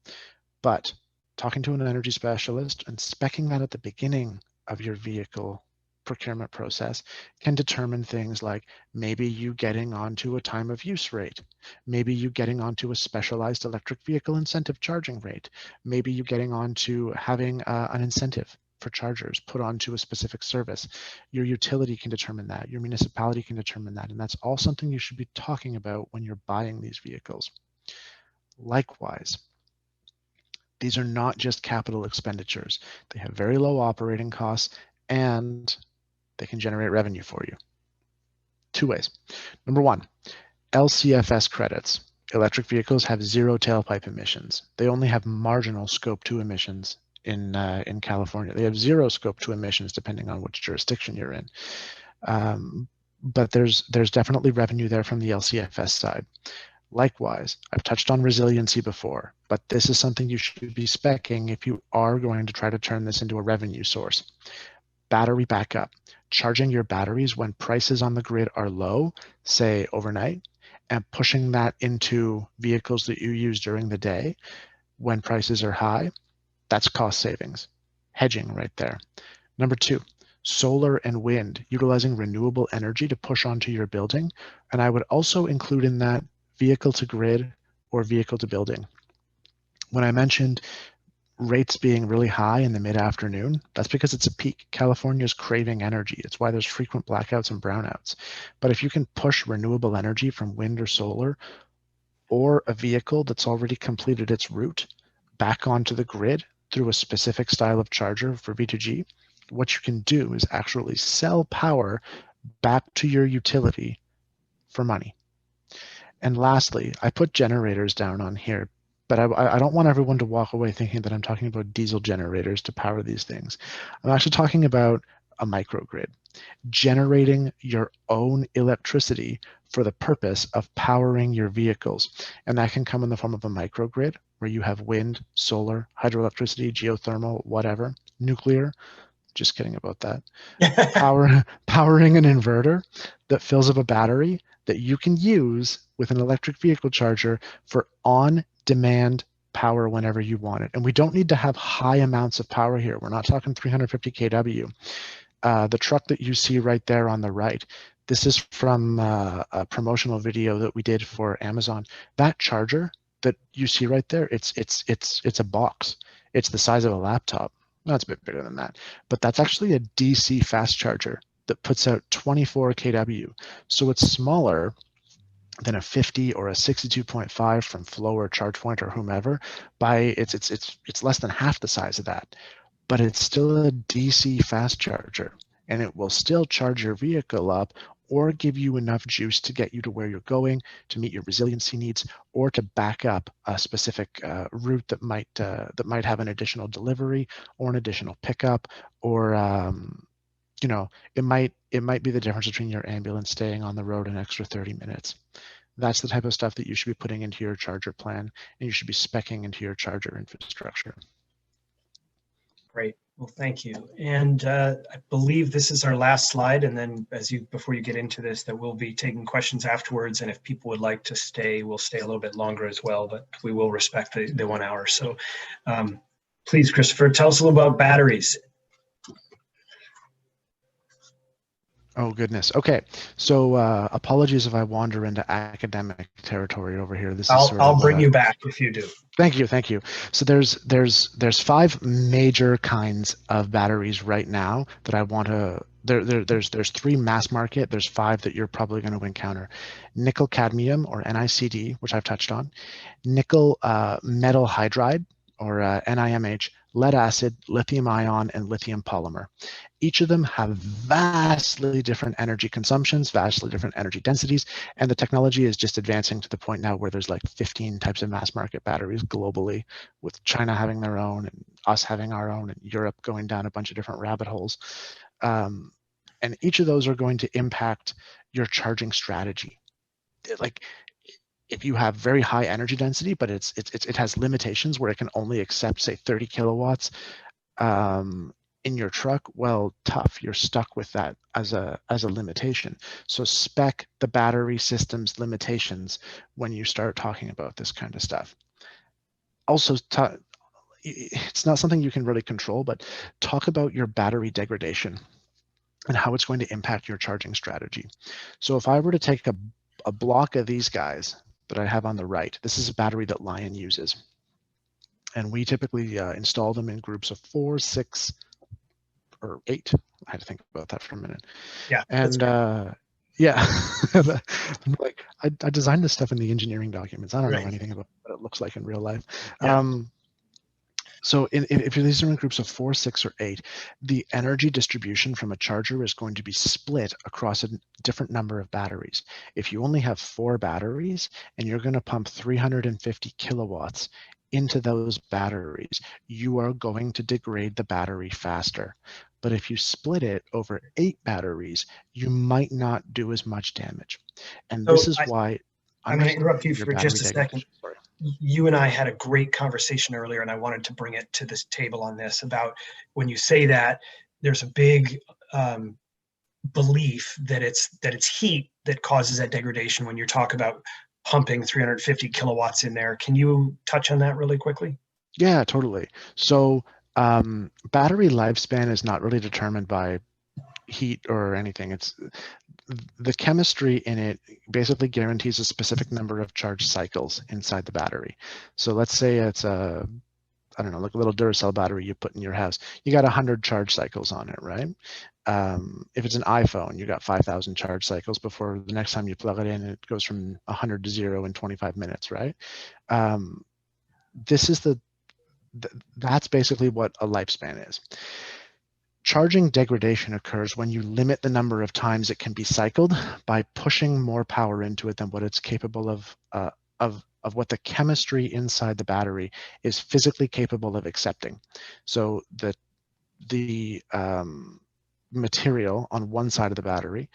but talking to an energy specialist and speccing that at the beginning of your vehicle procurement process can determine things like maybe you getting onto a time of use rate, maybe you getting onto a specialized electric vehicle incentive charging rate, maybe you getting onto having an incentive for chargers put onto a specific service. Your utility can determine that, your municipality can determine that, and that's all something you should be talking about when you're buying these vehicles. Likewise, these are not just capital expenditures. They have very low operating costs and they can generate revenue for you. 2 ways. Number 1, LCFS credits. Electric vehicles have 0 tailpipe emissions. They only have marginal scope 2 emissions in California. They have 0 scope 2 emissions depending on which jurisdiction you're in. But there's definitely revenue there from the LCFS side. Likewise, I've touched on resiliency before, but this is something you should be speccing if you are going to try to turn this into a revenue source. Battery backup. Charging your batteries when prices on the grid are low, say overnight, and pushing that into vehicles that you use during the day when prices are high, that's cost savings. Hedging right there. Number 2, solar and wind, utilizing renewable energy to push onto your building. And I would also include in that vehicle to grid or vehicle to building. When I mentioned rates being really high in the mid-afternoon, that's because it's a peak. California's craving energy. It's why there's frequent blackouts and brownouts. But if you can push renewable energy from wind or solar or a vehicle that's already completed its route back onto the grid through a specific style of charger for V2G, what you can do is actually sell power back to your utility for money. And lastly, I put generators down on here, but I don't want everyone to walk away thinking that I'm talking about diesel generators to power these things. I'm actually talking about a microgrid, generating your own electricity for the purpose of powering your vehicles. And that can come in the form of a microgrid where you have wind, solar, hydroelectricity, geothermal, whatever, nuclear. Just kidding about that. Powering an inverter that fills up a battery that you can use with an electric vehicle charger for on-demand power whenever you want it. And we don't need to have high amounts of power here. We're not talking 350 kW. The truck that you see right there on the right, this is from a promotional video that we did for Amazon. That charger that you see right there, it's a box. It's the size of a laptop. No, it's a bit bigger than that, but that's actually a DC fast charger that puts out 24 kW. So it's smaller than a 50 or a 62.5 from Flow or ChargePoint or whomever. By it's less than half the size of that, but it's still a DC fast charger, and it will still charge your vehicle up or give you enough juice to get you to where you're going, to meet your resiliency needs, or to back up a specific route that might have an additional delivery or an additional pickup, or you know, it might be the difference between your ambulance staying on the road an extra 30 minutes. That's the type of stuff that you should be putting into your charger plan, and you should be speccing into your charger infrastructure. Great. Well, thank you. And I believe this is our last slide. And then before you get into this, that we'll be taking questions afterwards. And if people would like to stay, we'll stay a little bit longer as well, but we will respect the 1 hour. So please, Christopher, tell us a little about batteries. Oh, goodness. Okay. So apologies if I wander into academic territory over here. This is I'll bring you back if you do. Thank you. Thank you. So there's 5 major kinds of batteries right now that I want to, there's 3 mass market. There's 5 that you're probably going to encounter. Nickel cadmium, or NiCd, which I've touched on. Nickel metal hydride, or NiMH, lead acid, lithium ion, and lithium polymer. Each of them have vastly different energy consumptions, vastly different energy densities, and the technology is just advancing to the point now where there's like 15 types of mass market batteries globally, with China having their own and us having our own, and Europe going down a bunch of different rabbit holes. And each of those are going to impact your charging strategy. Like, if you have very high energy density, but it has limitations where it can only accept, say, 30 kilowatts in your truck, well, tough. You're stuck with that as a limitation. So spec the battery system's limitations when you start talking about this kind of stuff. Also, it's not something you can really control, but talk about your battery degradation and how it's going to impact your charging strategy. So if I were to take a block of these guys that I have on the right, this is a battery that Lion uses. And we typically install them in groups of 4, 6, or 8. I had to think about that for a minute. Yeah. And yeah, I'm like, I designed this stuff in the engineering documents. I don't know anything about what it looks like in real life. Yeah. So if these are in groups of 4, 6, or 8, the energy distribution from a charger is going to be split across a different number of batteries. If you only have 4 batteries and you're going to pump 350 kilowatts into those batteries, you are going to degrade the battery faster. But if you split it over 8 batteries, you might not do as much damage. And this is why I'm going to interrupt you for just a second. Sorry. You and I had a great conversation earlier, and I wanted to bring it to this table on this about when you say that there's a big belief that it's heat that causes that degradation when you talk about pumping 350 kilowatts in there. Can you touch on that really quickly? Yeah, totally. So battery lifespan is not really determined by heat or anything. the chemistry in it basically guarantees a specific number of charge cycles inside the battery. So let's say it's a, I don't know, like a little Duracell battery you put in your house. You got 100 charge cycles on it, right? If it's an iPhone, you got 5,000 charge cycles before the next time you plug it in, it goes from 100 to 0 in 25 minutes, right? This is that's basically what a lifespan is. Charging degradation occurs when you limit the number of times it can be cycled by pushing more power into it than what it's capable of what the chemistry inside the battery is physically capable of accepting. So the material on one side of the battery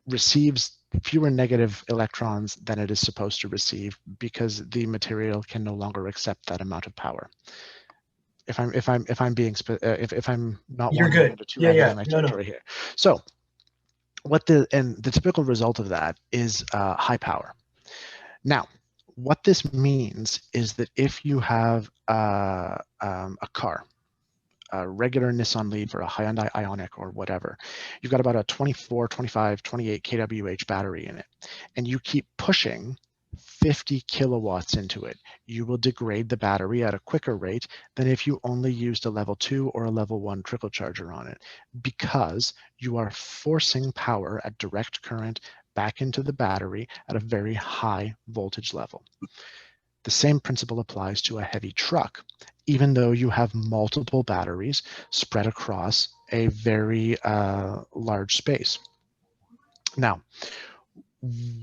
receives fewer negative electrons than it is supposed to receive because the material can no longer accept that amount of power. If I'm not You're wandering good. into too Yeah, heavily yeah. in my No, no. territory here. So the typical result of that is high power. Now, what this means is that if you have a car, a regular Nissan Leaf or a Hyundai Ioniq or whatever, you've got about a 24, 25, 28 kWh battery in it, and you keep pushing 50 kilowatts into it, you will degrade the battery at a quicker rate than if you only used a level 2 or a level 1 trickle charger on it, because you are forcing power at direct current back into the battery at a very high voltage level. The same principle applies to a heavy truck, even though you have multiple batteries spread across a very large space. Now,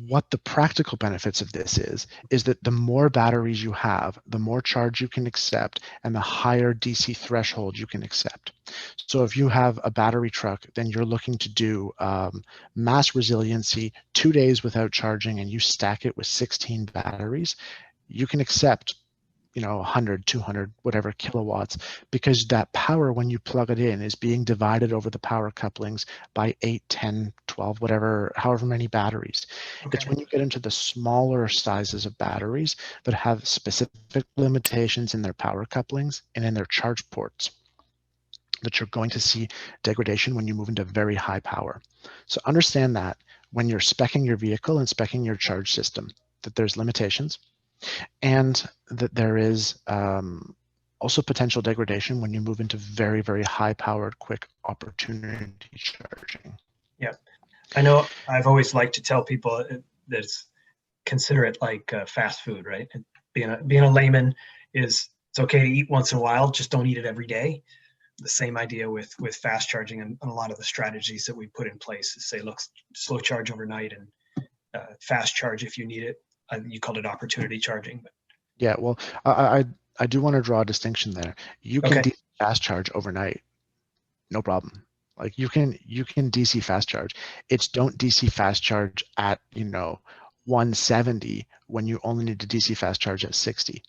what the practical benefits of this is that the more batteries you have, the more charge you can accept and the higher DC threshold you can accept. So if you have a battery truck, then you're looking to do mass resiliency 2 days without charging and you stack it with 16 batteries, you can accept 100, 200, whatever kilowatts, because that power, when you plug it in, is being divided over the power couplings by 8, 10, 12, whatever, however many batteries. Okay. It's when you get into the smaller sizes of batteries that have specific limitations in their power couplings and in their charge ports that you're going to see degradation when you move into very high power. So understand that when you're speccing your vehicle and speccing your charge system, that there's limitations, and that there is also potential degradation when you move into very, very high-powered, quick opportunity charging. Yeah, I know I've always liked to tell people that consider it like fast food, right? And being a layman it's okay to eat once in a while, just don't eat it every day. The same idea with fast charging and a lot of the strategies that we put in place is say, look, slow charge overnight and fast charge if you need it. You called it opportunity charging. But. Yeah, well, I do want to draw a distinction there. You can DC fast charge overnight, no problem. Like you can DC fast charge. It's don't DC fast charge at 170 when you only need to DC fast charge at 60.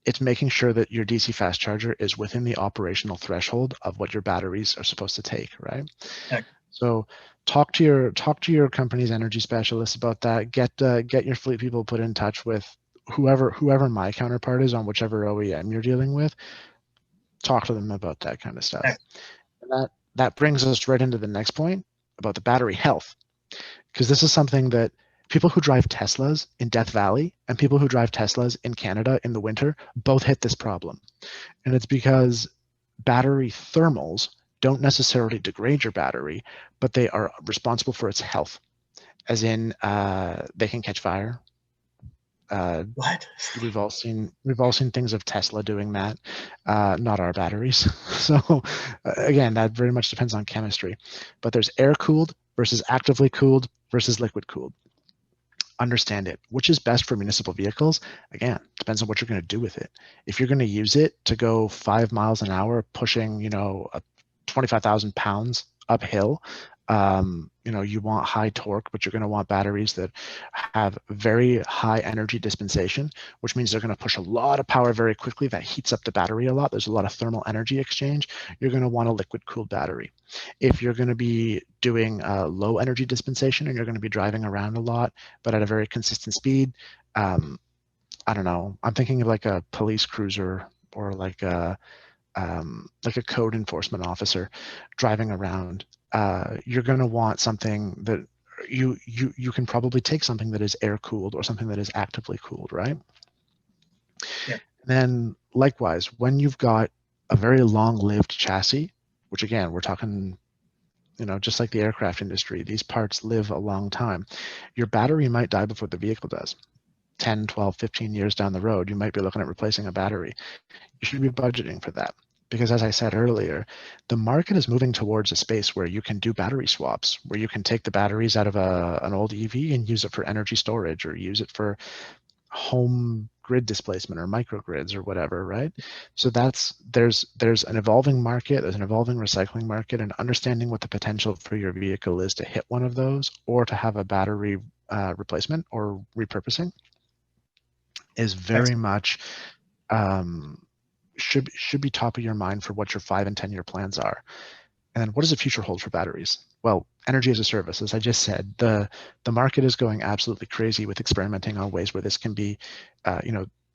It's making sure that your DC fast charger is within the operational threshold of what your batteries are supposed to take, right? Heck. So talk to your company's energy specialist about that. Get your fleet people put in touch with whoever my counterpart is on whichever OEM you're dealing with. Talk to them about that kind of stuff. Heck. And that brings us right into the next point about the battery health, because this is something that people who drive Teslas in Death Valley and people who drive Teslas in Canada in the winter both hit this problem. And it's because battery thermals don't necessarily degrade your battery, but they are responsible for its health, as in they can catch fire. What? We've all seen things of Tesla doing that, not our batteries. So again, that very much depends on chemistry. But there's air cooled versus actively cooled versus liquid cooled. Understand it. Which is best for municipal vehicles? Again, depends on what you're going to do with it. If you're going to use it to go 5 miles an hour, pushing 25,000 pounds uphill, you want high torque, but you're going to want batteries that have very high energy dispensation, which means they're going to push a lot of power very quickly. That heats up the battery a lot. There's a lot of thermal energy exchange. You're going to want a liquid cooled battery. If you're going to be doing low energy dispensation and you're going to be driving around a lot, but at a very consistent speed, I don't know. I'm thinking of like a police cruiser or like a code enforcement officer driving around. you're going to want something that you can probably take something that is air cooled or something that is actively cooled, right? Yeah. Then likewise, when you've got a very long-lived chassis, which again, we're talking, just like the aircraft industry, these parts live a long time. Your battery might die before the vehicle does. 10, 12, 15 years down the road, you might be looking at replacing a battery. You should be budgeting for that. Because as I said earlier, the market is moving towards a space where you can do battery swaps, where you can take the batteries out of an old EV and use it for energy storage or use it for home grid displacement or microgrids or whatever, right? So there's an evolving market, there's an evolving recycling market, and understanding what the potential for your vehicle is to hit one of those or to have a battery replacement or repurposing is very Excellent. much should be top of your mind for what your 5 and 10 year plans are. And then what does the future hold for batteries? Well, energy as a service, as I just said, the market is going absolutely crazy with experimenting on ways where this can be,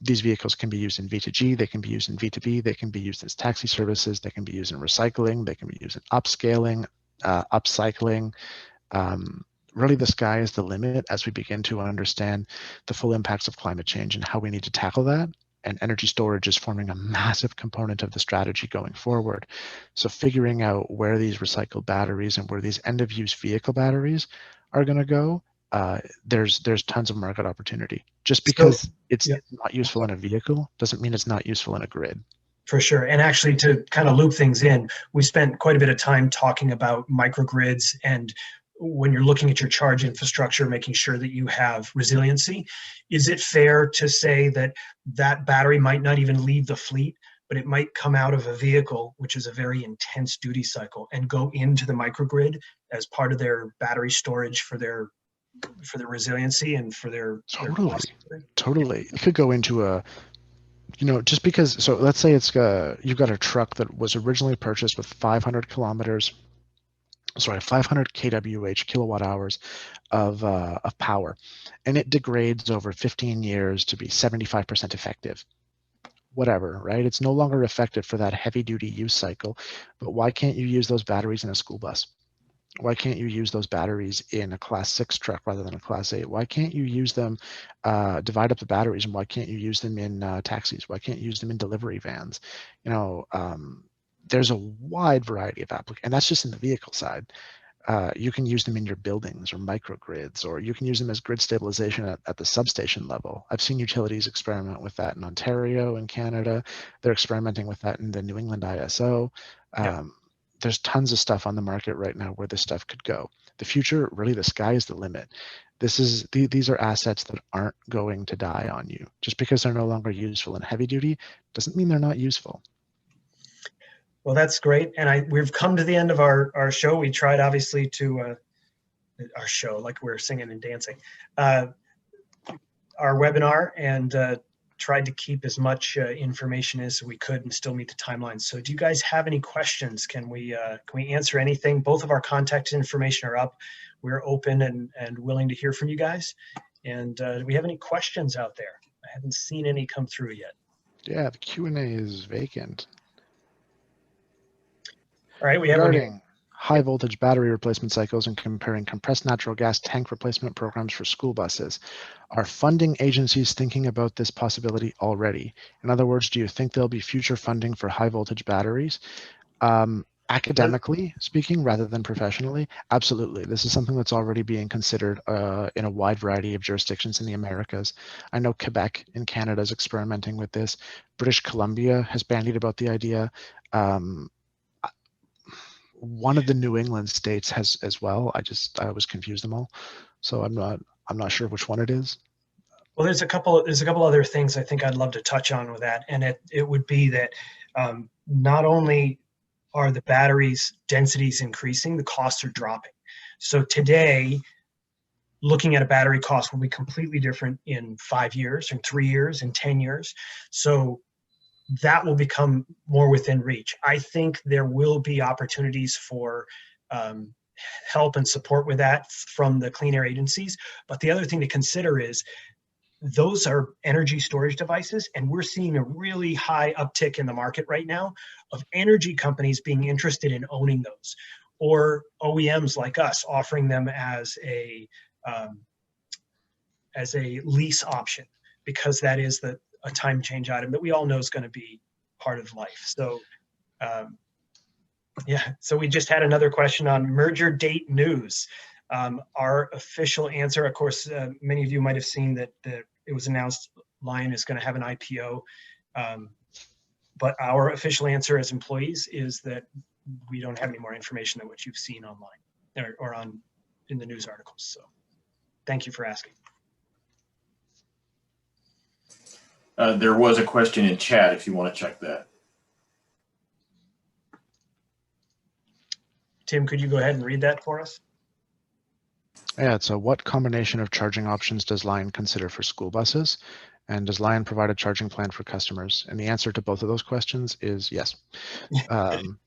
these vehicles can be used in V2G, they can be used in V2B, they can be used as taxi services, they can be used in recycling, they can be used in upscaling, upcycling. Really, the sky is the limit as we begin to understand the full impacts of climate change and how we need to tackle that. And energy storage is forming a massive component of the strategy going forward. So figuring out where these recycled batteries and where these end-of-use vehicle batteries are going to go, there's tons of market opportunity. Just because it's yeah. not useful in a vehicle doesn't mean it's not useful in a grid. For sure. And actually, to kind of loop things in, we spent quite a bit of time talking about microgrids and when you're looking at your charge infrastructure, making sure that you have resiliency. Is it fair to say that that battery might not even leave the fleet, but it might come out of a vehicle, which is a very intense duty cycle, and go into the microgrid as part of their battery storage for their resiliency and for their Totally. It could go into a just because, so let's say you've got a truck that was originally purchased with 500 kWh, kilowatt hours of power, and it degrades over 15 years to be 75% effective. Whatever, right? It's no longer effective for that heavy duty use cycle, but why can't you use those batteries in a school bus? Why can't you use those batteries in a class 6 truck rather than a class 8? Why can't you use them, divide up the batteries, and why can't you use them in taxis? Why can't you use them in delivery vans? There's a wide variety of applications, and that's just in the vehicle side. You can use them in your buildings or microgrids, or you can use them as grid stabilization at the substation level. I've seen utilities experiment with that in Ontario and Canada. They're experimenting with that in the New England ISO. There's tons of stuff on the market right now where this stuff could go. The future, really, the sky is the limit. These are assets that aren't going to die on you. Just because they're no longer useful in heavy duty doesn't mean they're not useful. Well, that's great. And we've come to the end of our show. We tried obviously to our show, like we're singing and dancing, our webinar, and tried to keep as much information as we could and still meet the timeline. So do you guys have any questions? Can we answer anything? Both of our contact information are up. We're open and willing to hear from you guys. And do we have any questions out there? I haven't seen any come through yet. Yeah, the Q&A is vacant. All right, we have regarding high voltage battery replacement cycles and comparing compressed natural gas tank replacement programs for school buses. Are funding agencies thinking about this possibility already? In other words, do you think there'll be future funding for high voltage batteries? Academically speaking, rather than professionally, absolutely. This is something that's already being considered in a wide variety of jurisdictions in the Americas. I know Quebec in Canada is experimenting with this. British Columbia has bandied about the idea. One of the New England states has as well. I always confuse them all, so I'm not sure which one it is. Well, there's a couple other things I think I'd love to touch on with that, and it would be that not only are the batteries densities increasing, the costs are dropping. So today, looking at a battery cost will be completely different in 5 years, in 3 years, in 10 years. So that will become more within reach. I think there will be opportunities for help and support with that from the clean air agencies. But the other thing to consider is those are energy storage devices, and we're seeing a really high uptick in the market right now of energy companies being interested in owning those, or OEMs like us offering them as a lease option, because that is a time change item that we all know is going to be part of life. So yeah, so we just had another question on merger date news. Our official answer, of course, many of you might have seen that it was announced Lion is going to have an IPO. But our official answer as employees is that we don't have any more information than what you've seen online or in the news articles. So thank you for asking. There was a question in chat if you want to check that. Tim, could you go ahead and read that for us? Yeah, so what combination of charging options does Lion consider for school buses? And does Lion provide a charging plan for customers? And the answer to both of those questions is yes.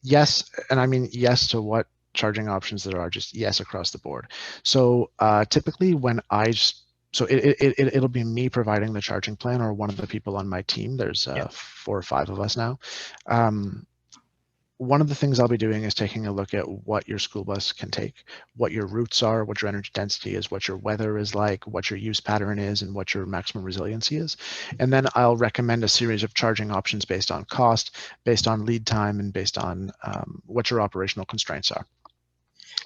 Yes, and I mean yes to what charging options there are, just yes across the board. So typically when it'll be me providing the charging plan or one of the people on my team. There's 4 or 5 of us now. One of the things I'll be doing is taking a look at what your school bus can take, what your routes are, what your energy density is, what your weather is like, what your use pattern is, and what your maximum resiliency is. And then I'll recommend a series of charging options based on cost, based on lead time, and based on what your operational constraints are,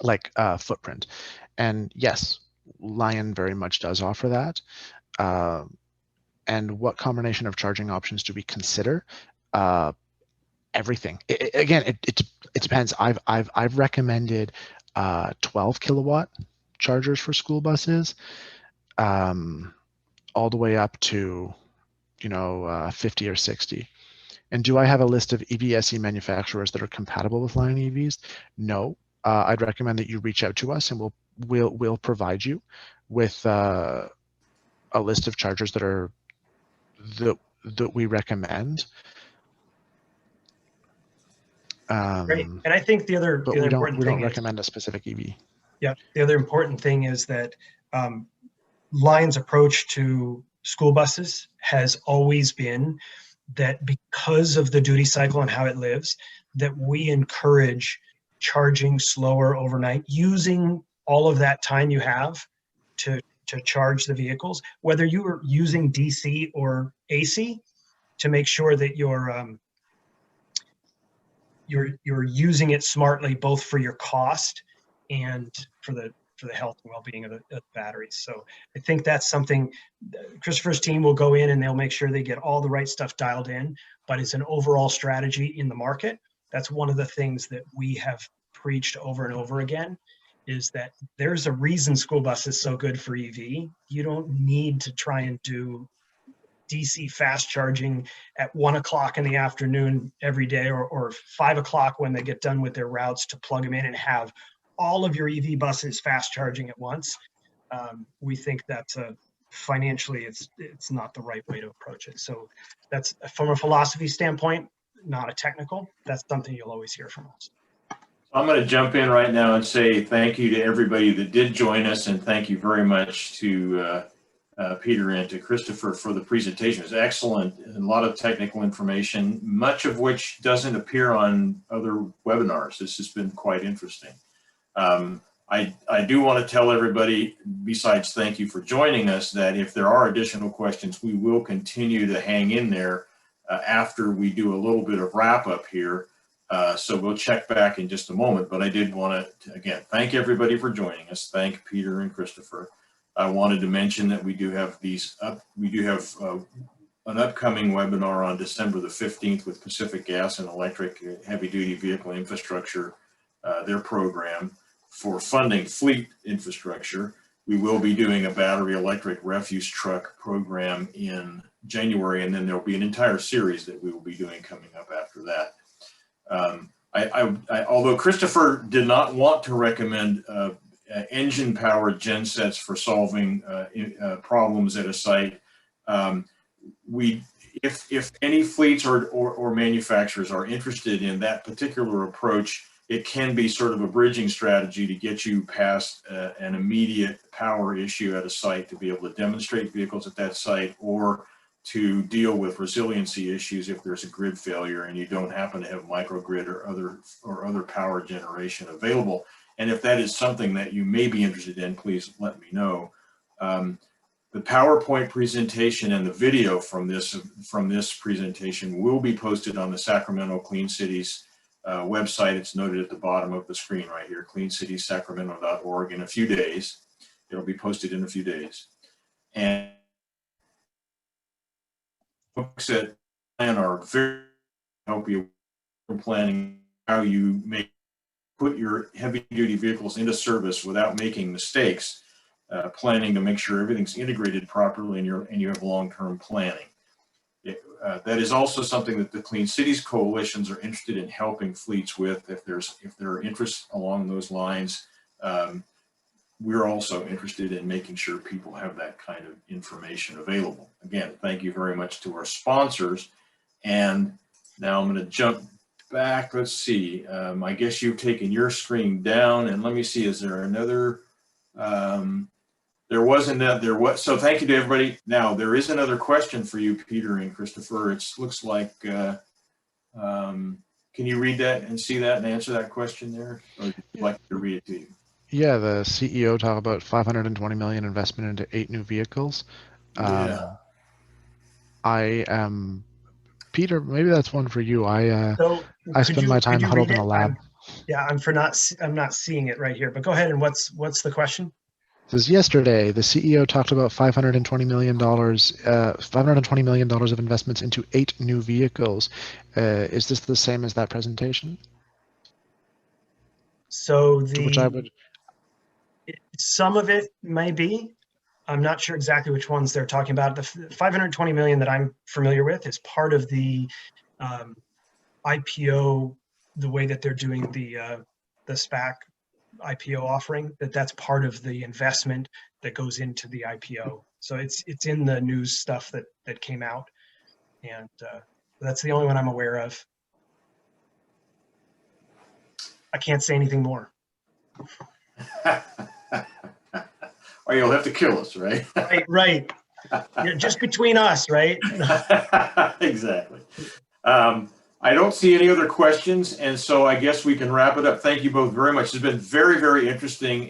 like footprint. And yes, Lion very much does offer that. And what combination of charging options do we consider? Everything. It depends. I've recommended 12 kilowatt chargers for school buses, all the way up to 50 or 60. And do I have a list of EVSE manufacturers that are compatible with Lion EVs? No. I'd recommend that you reach out to us, and we'll provide you with a list of chargers that we recommend. Great. And I think the other important thing we don't recommend a specific EV. Yeah. The other important thing is that Lion's approach to school buses has always been that because of the duty cycle and how it lives, that we encourage charging slower overnight, using all of that time you have to charge the vehicles, whether you are using DC or AC, to make sure that you're using it smartly, both for your cost and for the health and well-being of the batteries. So I think that's something Christopher's team will go in and they'll make sure they get all the right stuff dialed in, but it's an overall strategy in the market. That's one of the things that we have preached over and over again, is that there's a reason school bus is so good for EV. You don't need to try and do DC fast charging at 1 o'clock in the afternoon every day, or 5 o'clock when they get done with their routes, to plug them in and have all of your EV buses fast charging at once. We think that's financially, it's not the right way to approach it. So that's from a philosophy standpoint, not a technical. That's something you'll always hear from us. I'm going to jump in right now and say thank you to everybody that did join us, and thank you very much to Peter and to Christopher for the presentation. It was excellent and a lot of technical information, much of which doesn't appear on other webinars. This has been quite interesting. I do want to tell everybody, besides thank you for joining us, that if there are additional questions, we will continue to hang in there after we do a little bit of wrap up here. So we'll check back in just a moment, but I did want to, again, thank everybody for joining us. Thank Peter and Christopher. I wanted to mention that we do have an upcoming webinar on December the 15th with Pacific Gas and Electric Heavy Duty Vehicle Infrastructure, their program for funding fleet infrastructure. We will be doing a battery electric refuse truck program in January, and then there'll be an entire series that we will be doing coming up after that. Although Christopher did not want to recommend engine-powered gensets for solving problems at a site, if any fleets or manufacturers are interested in that particular approach, it can be sort of a bridging strategy to get you past an immediate power issue at a site, to be able to demonstrate vehicles at that site, or to deal with resiliency issues if there's a grid failure and you don't happen to have microgrid or other power generation available. And if that is something that you may be interested in, please let me know. The PowerPoint presentation and the video from this presentation will be posted on the Sacramento Clean Cities website. It's noted at the bottom of the screen right here, cleancitiessacramento.org, in a few days. It'll be posted in a few days. And folks that plan are very help you in planning how you put your heavy duty vehicles into service without making mistakes, planning to make sure everything's integrated properly and you have long-term planning. That is also something that the Clean Cities coalitions are interested in helping fleets with. If there are interests along those lines, we're also interested in making sure people have that kind of information available. Again, thank you very much to our sponsors. And now I'm going to jump back. Let's see. I guess you've taken your screen down, and let me see. Is there another? There wasn't that. There was. So thank you to everybody. Now there is another question for you, Peter and Christopher. It looks like. Can you read that and see that and answer that question there, or would you like to read it to you? Yeah, the CEO talked about 520 million investment into 8 new vehicles. Yeah. I am Peter. Maybe that's one for you. I Could spend my time you huddled read in a it? lab. I'm not seeing it right here. But go ahead, and what's the question? Says yesterday, the CEO talked about $520 million of investments into 8 new vehicles. Is this the same as that presentation? So Which I would. some of it may be. I'm not sure exactly which ones they're talking about. The 520 million that I'm familiar with is part of the IPO, the way that they're doing the SPAC IPO offering, that's part of the investment that goes into the IPO. So it's in the news stuff that came out, and that's the only one I'm aware of. I can't say anything more. Or you'll have to kill us, right? Right. Yeah, just between us, right? Exactly. I don't see any other questions, and so I guess we can wrap it up. Thank you both very much. It's been very, very interesting.